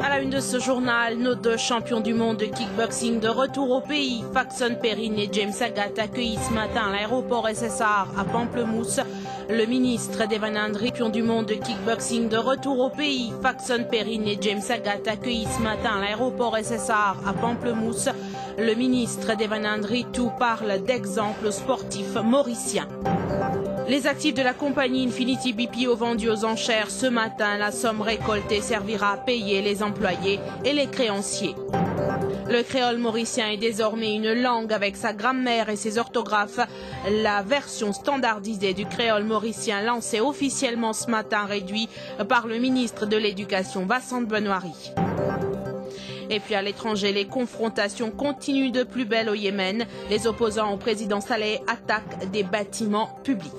À la une de ce journal, nos deux champions du monde de kickboxing de retour au pays, Faxon Perrine et James Agat, accueillis ce matin à l'aéroport SSR à Pamplemousse. Le ministre Devanandri, champion du monde de kickboxing de retour au pays, Faxon Perrine et James Agat, accueillis ce matin à l'aéroport SSR à Pamplemousse. Le ministre Devanandri tout parle d'exemples sportifs mauriciens. Les actifs de la compagnie Infinity BPO vendus aux enchères ce matin, la somme récoltée servira à payer les employés et les créanciers. Le créole mauricien est désormais une langue avec sa grammaire et ses orthographes. La version standardisée du créole mauricien lancée officiellement ce matin réduit par le ministre de l'Éducation Vincent Benoît. Et puis à l'étranger, les confrontations continuent de plus belle au Yémen. Les opposants au président Saleh attaquent des bâtiments publics.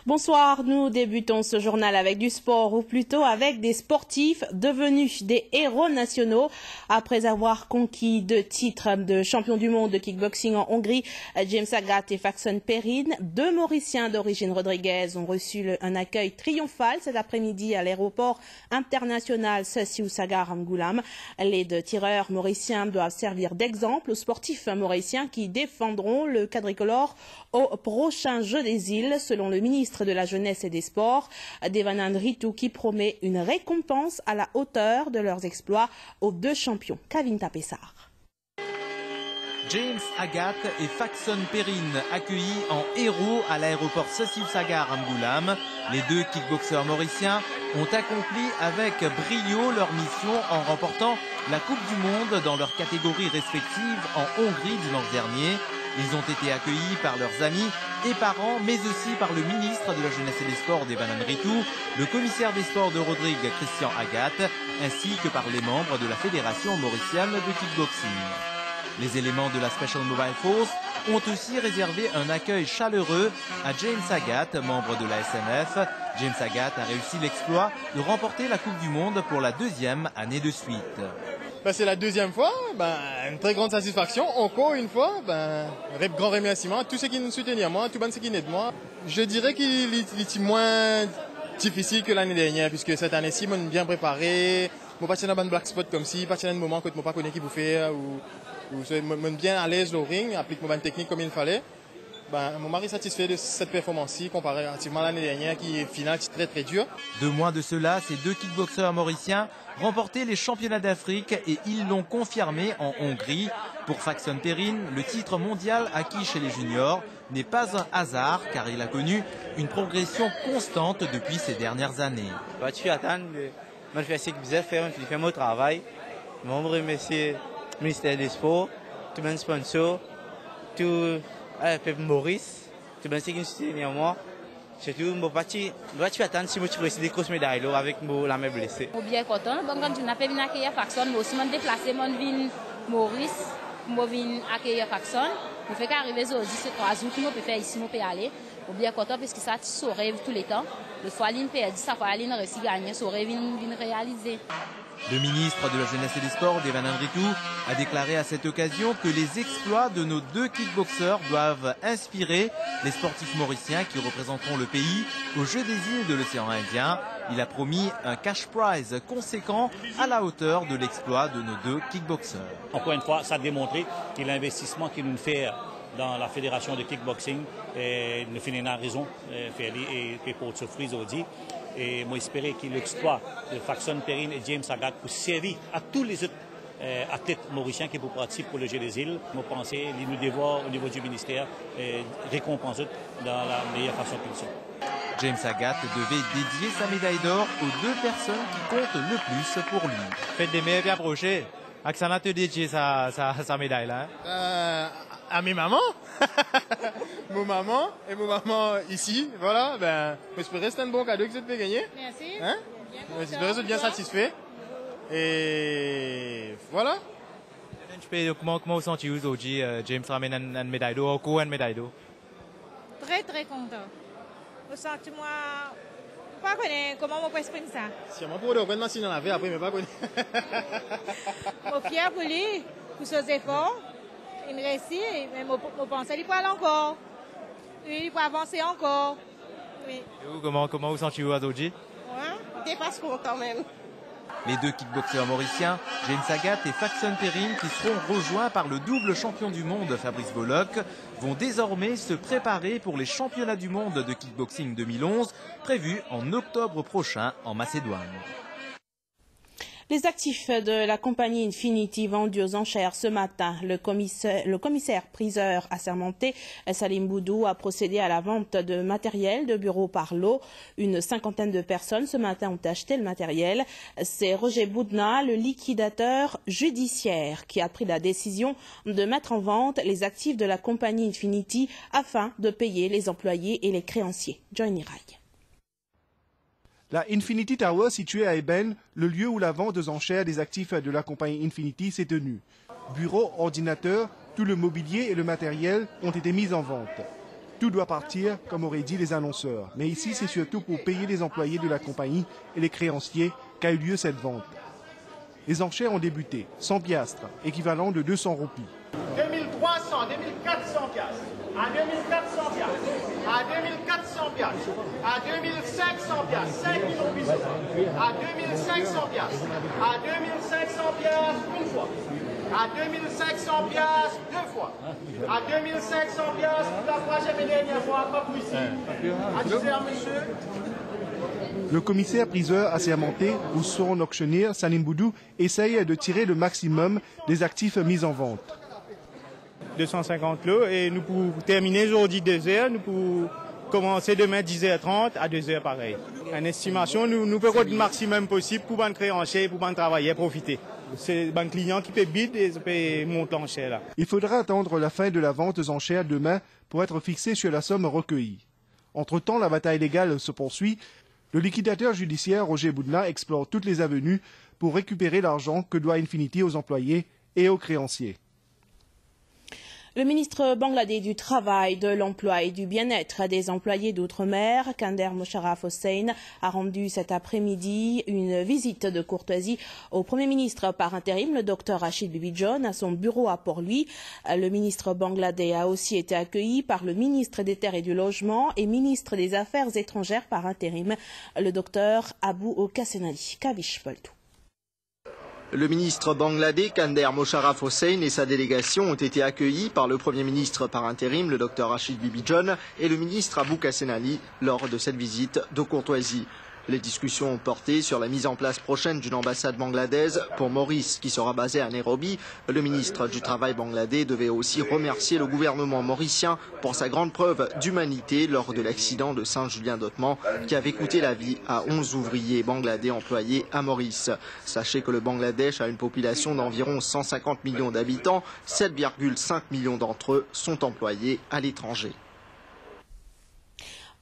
Bonsoir, nous débutons ce journal avec du sport, ou plutôt avec des sportifs devenus des héros nationaux. Après avoir conquis 2 titres de champion du monde de kickboxing en Hongrie, James Agat et Faxon Perrine, 2 Mauriciens d'origine Rodriguez, ont reçu un accueil triomphal cet après-midi à l'aéroport international Sassiou Sagar Amgoulam. Les 2 tireurs mauriciens doivent servir d'exemple aux sportifs mauriciens qui défendront le quadricolore au prochain Jeux des îles, selon le ministre de la Jeunesse et des Sports, Devanand Ritu, qui promet une récompense à la hauteur de leurs exploits aux 2 champions. Kavin Tapessar. James Agat et Faxon Perrine accueillis en héros à l'aéroport Sassiou Sagar Amgoulam. Les 2 kickboxeurs mauriciens ont accompli avec brio leur mission en remportant la Coupe du Monde dans leurs catégories respectives en Hongrie dimanche dernier. Ils ont été accueillis par leurs amis et parents, mais aussi par le ministre de la Jeunesse et des Sports, Devanand Ritu, le commissaire des sports de Rodrigue, Christian Agat, ainsi que par les membres de la Fédération mauricienne de kickboxing. Les éléments de la Special Mobile Force ont aussi réservé un accueil chaleureux à James Agat, membre de la SMF. James Agat a réussi l'exploit de remporter la Coupe du Monde pour la 2e année de suite. C'est la 2e fois, une très grande satisfaction. Encore une fois, grand remerciement à tous ceux qui nous soutiennent, moi, tout le monde qui n'aide moi. Je dirais qu'il est moins difficile que l'année dernière, puisque cette année-ci, on est bien préparé. Je ne suis pas dans un black spot comme si, pas dans un moment que je ne connais pas qui vous fait, ou je suis bien à l'aise au ring, applique mon technique comme il fallait. Mon mari est satisfait de cette performance-ci comparativement à l'année dernière qui est finale très très dure. 2 mois de cela, ces 2 kickboxeurs mauriciens remportaient les championnats d'Afrique et ils l'ont confirmé en Hongrie. Pour Faxon Perrine, le titre mondial acquis chez les juniors n'est pas un hasard car il a connu une progression constante depuis ces dernières années. Je suis attendre, je fais mon travail. Je remercie le ministère des Sports, tous mes sponsors, tout Maurice, tout le monde qui nous soutient moi. Surtout, je vais attendre si je réussis des grosses médailles avec la main blessée. Je suis bien content. Quand je n'ai pas accueillir Faxon, je aussi déplacé mon vin Maurice, je viens accueillir Faxon. Je fais qu'arriver aujourd'hui, c'est 3 jours que je peux faire ici, je peux aller. Je suis bien content parce que ça, tu saurais tous les temps. Le fois que je perds, ça fois que je réussis à gagner, je saurais réaliser. Le ministre de la Jeunesse et des Sports, Devanand Ritu, a déclaré à cette occasion que les exploits de nos 2 kickboxeurs doivent inspirer les sportifs mauriciens qui représenteront le pays aux Jeux des îles de l'océan Indien. Il a promis un cash prize conséquent à la hauteur de l'exploit de nos 2 kickboxeurs. Encore une fois, ça a démontré que l'investissement qu'il nous fait dans la fédération de kickboxing nous fait une raison et pour se friser aujourd'hui. Et moi, j'espérais que l'exploit de Faxon Perrine et James Agat pour servir à tous les autres athlètes mauriciens qui participent pour le Jeu des îles. Moi, je pensais qu'ils nous devoir au niveau du ministère récompenser dans la meilleure façon possible. James Agat devait dédier sa médaille d'or aux 2 personnes qui comptent le plus pour lui. Faites des meilleurs bien approchés. Aksana te dédier sa médaille là. À mes mamans, mon maman et mon maman ici, voilà, j'espère que c'est un bon cadeau que vous avez gagné. Merci. Hein? J'espère que vous êtes bien satisfait. Et voilà. Comment vous sentez-vous aujourd'hui, James ramène une médaille d'or, une médaille d'or? Très très content. Au sens moi, pas connaître comment on peut exprimer ça. Si on peut reprendre machine dans la vie après, mais pas connaître. Je suis fier pour lui, pour ses efforts. il réussit, mais je pense qu'il peut aller encore. Il peut avancer encore. Oui. Et vous, comment vous sentez-vous aujourd'hui? Ouais, on dépasse quand même. Les deux kickboxeurs mauriciens, James Agat et Faxon Perrine, qui seront rejoints par le double champion du monde Fabrice Bollock, vont désormais se préparer pour les championnats du monde de kickboxing 2011, prévus en octobre prochain en Macédoine. Les actifs de la compagnie Infinity vendus aux enchères ce matin. Le commissaire-priseur assermenté Salim Boudou a procédé à la vente de matériel de bureau par lot. Une cinquantaine de personnes ce matin ont acheté le matériel. C'est Roger Boudna, le liquidateur judiciaire, qui a pris la décision de mettre en vente les actifs de la compagnie Infinity afin de payer les employés et les créanciers. Johnny Rai. La Infinity Tower, située à Eben, le lieu où la vente aux enchères des actifs de la compagnie Infinity s'est tenue. Bureaux, ordinateurs, tout le mobilier et le matériel ont été mis en vente. Tout doit partir, comme auraient dit les annonceurs. Mais ici, c'est surtout pour payer les employés de la compagnie et les créanciers qu'a eu lieu cette vente. Les enchères ont débuté, 100 piastres, équivalent de 200 roupies. 2300, 2400 piastres, à 2400 piastres, à 2400 piastres, à 2500 piastres, 5800, à 2500 piastres, à 2500 piastres une fois, à 2500 piastres deux fois, à 2500 piastres la troisième et dernière fois, pas plus ici. À 10 heures, monsieur. Le commissaire-priseur assermenté, ou son auctionnaire, Salim Boudou, essaye de tirer le maximum des actifs mis en vente. 250 lots et nous pour terminer aujourd'hui 2h, nous pour commencer demain 10h30 à 2h pareil. En estimation, nous faisons le maximum possible pour les créanciers, pour les travailleurs profiter. C'est les clients qui peuvent bid et peuvent monter l'enchère là. Il faudra attendre la fin de la vente aux enchères demain pour être fixé sur la somme recueillie. Entre-temps, la bataille légale se poursuit. Le liquidateur judiciaire Roger Boudna explore toutes les avenues pour récupérer l'argent que doit Infinity aux employés et aux créanciers. Le ministre bangladais du Travail, de l'Emploi et du Bien-être des employés d'outre-mer, Kander Mosharraf Hossain, a rendu cet après-midi une visite de courtoisie au Premier ministre par intérim, le Dr Rashid Bibi John, à son bureau à Port-Louis. Le ministre bangladais a aussi été accueilli par le ministre des Terres et du Logement et ministre des Affaires étrangères par intérim, le Dr Abou Okassenali. Kavish Poltou. Le ministre bangladais Kander Mosharraf Hossain et sa délégation ont été accueillis par le Premier ministre par intérim, le Dr Rashid Bibi John, et le ministre Abou Kassenali lors de cette visite de courtoisie. Les discussions ont porté sur la mise en place prochaine d'une ambassade bangladaise pour Maurice, qui sera basée à Nairobi. Le ministre du Travail bangladais devait aussi remercier le gouvernement mauricien pour sa grande preuve d'humanité lors de l'accident de Saint-Julien-d'Otman qui avait coûté la vie à 11 ouvriers bangladais employés à Maurice. Sachez que le Bangladesh a une population d'environ 150 millions d'habitants. 7,5 millions d'entre eux sont employés à l'étranger.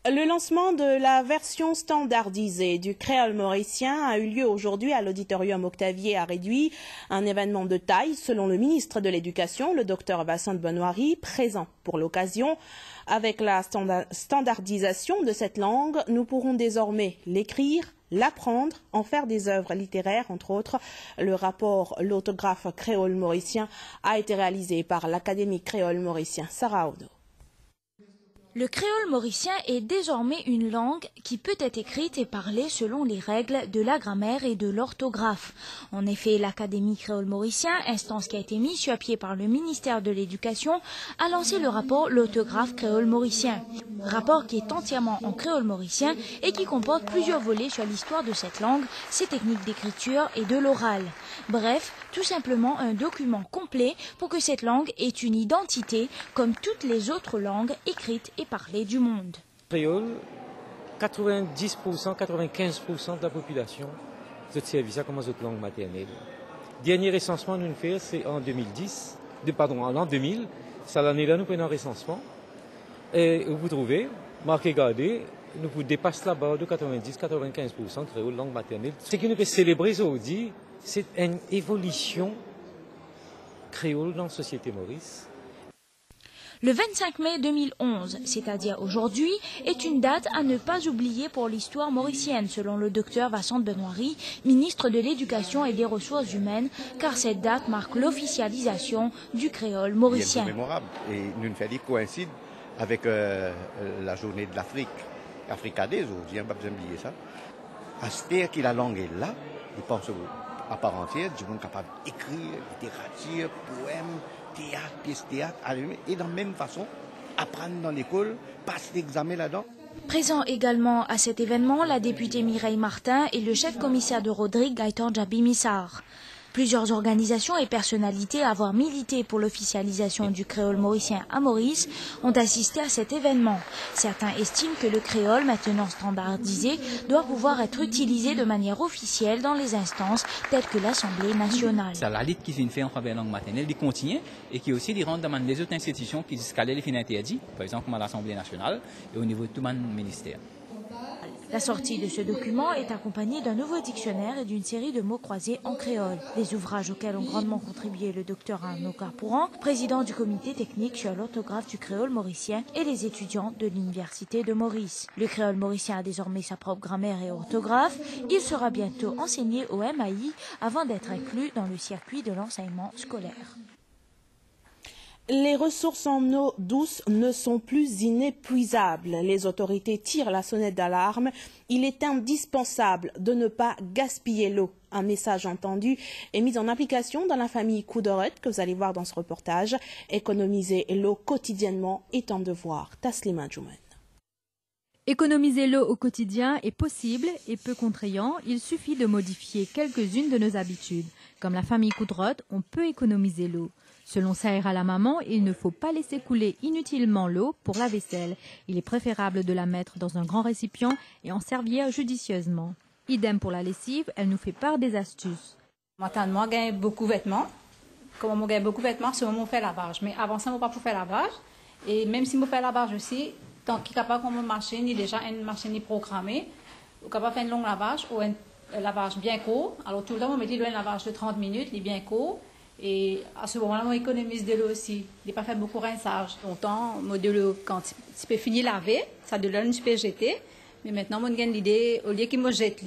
Le lancement de la version standardisée du créole mauricien a eu lieu aujourd'hui à l'auditorium Octavier à Réduit, un événement de taille selon le ministre de l'Éducation, le docteur Vincent Benoîry, présent pour l'occasion. Avec la standardisation de cette langue, nous pourrons désormais l'écrire, l'apprendre, en faire des œuvres littéraires, entre autres. Le rapport L'autographe créole mauricien a été réalisé par l'Académie créole mauricien. Sarah Odo. Le créole mauricien est désormais une langue qui peut être écrite et parlée selon les règles de la grammaire et de l'orthographe. En effet, l'Académie créole mauricien, instance qui a été mise sur pied par le ministère de l'Éducation, a lancé le rapport L'autographe créole mauricien. Rapport qui est entièrement en créole mauricien et qui comporte plusieurs volets sur l'histoire de cette langue, ses techniques d'écriture et de l'oral. Bref, tout simplement un document complet pour que cette langue ait une identité comme toutes les autres langues écrites et parlées du monde. Créole, 90%, 95% de la population se servent ça comme autre langue maternelle. Dernier recensement nous fait, c'est en 2010, en l'an 2000. C'est l'année-là nous prenons un recensement. Et vous trouvez, marqué gardé, nous dépassons la barre de 90-95% créole langue maternelle. Ce que nous pouvons célébrer aujourd'hui, c'est une évolution créole dans la société maurice. Le 25 mai 2011, c'est-à-dire aujourd'hui, est une date à ne pas oublier pour l'histoire mauricienne, selon le docteur Vincent Benoîry, ministre de l'Éducation et des Ressources humaines, car cette date marque l'officialisation du créole mauricien. C'est mémorable et nous fait coïncide avec la journée de l'Afrique, Africa Day aujourd'hui, on ne peut pas oublier ça. À ce faire que la langue est là, je pense à part entière, du monde capable d'écrire, littérature, poèmes, théâtre, pièce théâtre, et de la même façon, apprendre dans l'école, passer l'examen là-dedans. Présent également à cet événement, la députée Mireille Martin et le chef commissaire de Rodrigue, Gaëtan Djabi-Missar. Plusieurs organisations et personnalités à avoir milité pour l'officialisation du créole mauricien à Maurice ont assisté à cet événement. Certains estiment que le créole, maintenant standardisé, doit pouvoir être utilisé de manière officielle dans les instances telles que l'Assemblée nationale. C'est la lutte qui s'est fait en faveur de la langue maternelle, qui continue et qui aussi les rentre dans les autres institutions qui jusqu'à les fins interdits, par exemple comme à l'Assemblée nationale et au niveau de tout le ministère. La sortie de ce document est accompagnée d'un nouveau dictionnaire et d'une série de mots croisés en créole. Des ouvrages auxquels ont grandement contribué le docteur Arnaud Carpouran, président du comité technique sur l'orthographe du créole mauricien, et les étudiants de l'Université de Maurice. Le créole mauricien a désormais sa propre grammaire et orthographe. Il sera bientôt enseigné au MAI avant d'être inclus dans le circuit de l'enseignement scolaire. Les ressources en eau douce ne sont plus inépuisables. Les autorités tirent la sonnette d'alarme. Il est indispensable de ne pas gaspiller l'eau. Un message entendu est mis en application dans la famille Couderot, que vous allez voir dans ce reportage. Économiser l'eau quotidiennement est un devoir. Taslima Djoumen. Économiser l'eau au quotidien est possible et peu contraignant. Il suffit de modifier quelques-unes de nos habitudes. Comme la famille Couderot, on peut économiser l'eau. Selon Saïra la maman, il ne faut pas laisser couler inutilement l'eau pour la vaisselle. Il est préférable de la mettre dans un grand récipient et en servir judicieusement. Idem pour la lessive, elle nous fait part des astuces. Maintenant, je gagne beaucoup de vêtements. Comme je gagne beaucoup de vêtements, c'est le moment où on fait lavage. Mais avant ça, on ne peut pas faire lavage. Et même si on fait lavage aussi, tant qu'il n'y a pas comme une machine, il y a déjà une machine programmée, on est capable de faire un long lavage ou un lavage bien court. Alors tout le temps, on met un lavage de 30 minutes, il est bien court. Et à ce moment-là, on économise de l'eau aussi. Il n'est pas fait beaucoup de rinçage. Longtemps, de l'eau, quand tu peux finir laver, ça de l'eau, tu peux jeter. Mais maintenant, on a l'idée, au lieu qu'il me jette,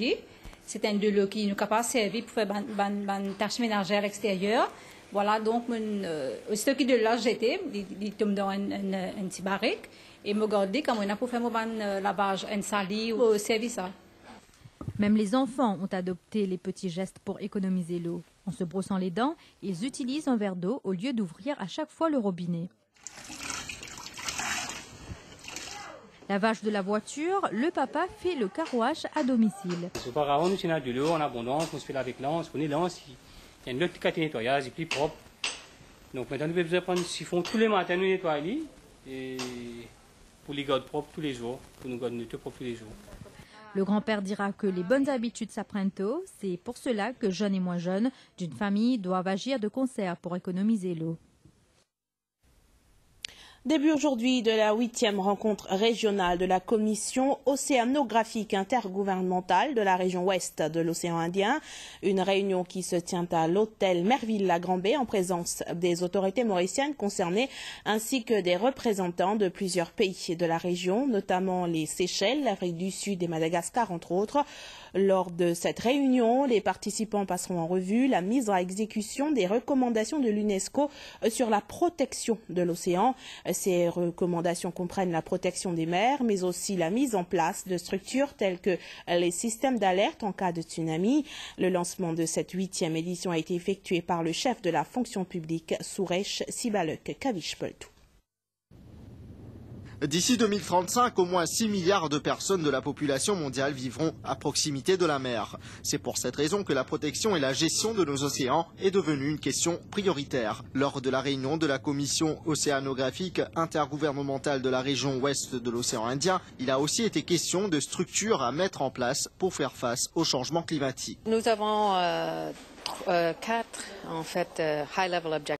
c'est un de l'eau qui nous capable de servir pour faire une tâche ménagère à l'extérieur. Voilà, donc, aussitôt qu'il de l'eau jeté, il tombe dans un petit barrique. Et me garder, comme on a pour faire un lavage, un sali ou servir ça. Même les enfants ont adopté les petits gestes pour économiser l'eau. En se brossant les dents, ils utilisent un verre d'eau au lieu d'ouvrir à chaque fois le robinet. Lavage de la voiture, le papa fait le carouage à domicile. Auparavant, nous avons de l'eau en abondance, on se fait avec l'anse, on est l'anse, il y a une autre qualité de nettoyage, c'est plus propre. Donc maintenant, nous devons prendre le siphon tous les matins, nous nettoyer et pour les garder propres tous les jours, pour nous garder propres tous les jours. Le grand-père dira que les bonnes habitudes s'apprennent tôt. C'est pour cela que jeunes et moins jeunes d'une famille doivent agir de concert pour économiser l'eau. Début aujourd'hui de la 8e rencontre régionale de la Commission océanographique intergouvernementale de la région ouest de l'océan Indien. Une réunion qui se tient à l'hôtel Merville-la-Grand-Baie en présence des autorités mauriciennes concernées ainsi que des représentants de plusieurs pays de la région, notamment les Seychelles, l'Afrique du Sud et Madagascar entre autres. Lors de cette réunion, les participants passeront en revue la mise à exécution des recommandations de l'UNESCO sur la protection de l'océan. Ces recommandations comprennent la protection des mers, mais aussi la mise en place de structures telles que les systèmes d'alerte en cas de tsunami. Le lancement de cette 8e édition a été effectué par le chef de la fonction publique, Suresh Sibalek Kavishpoltu. D'ici 2035, au moins 6 milliards de personnes de la population mondiale vivront à proximité de la mer. C'est pour cette raison que la protection et la gestion de nos océans est devenue une question prioritaire. Lors de la réunion de la Commission océanographique intergouvernementale de la région ouest de l'océan Indien, il a aussi été question de structures à mettre en place pour faire face au changement climatique. Nous avons 4 high-level objectives.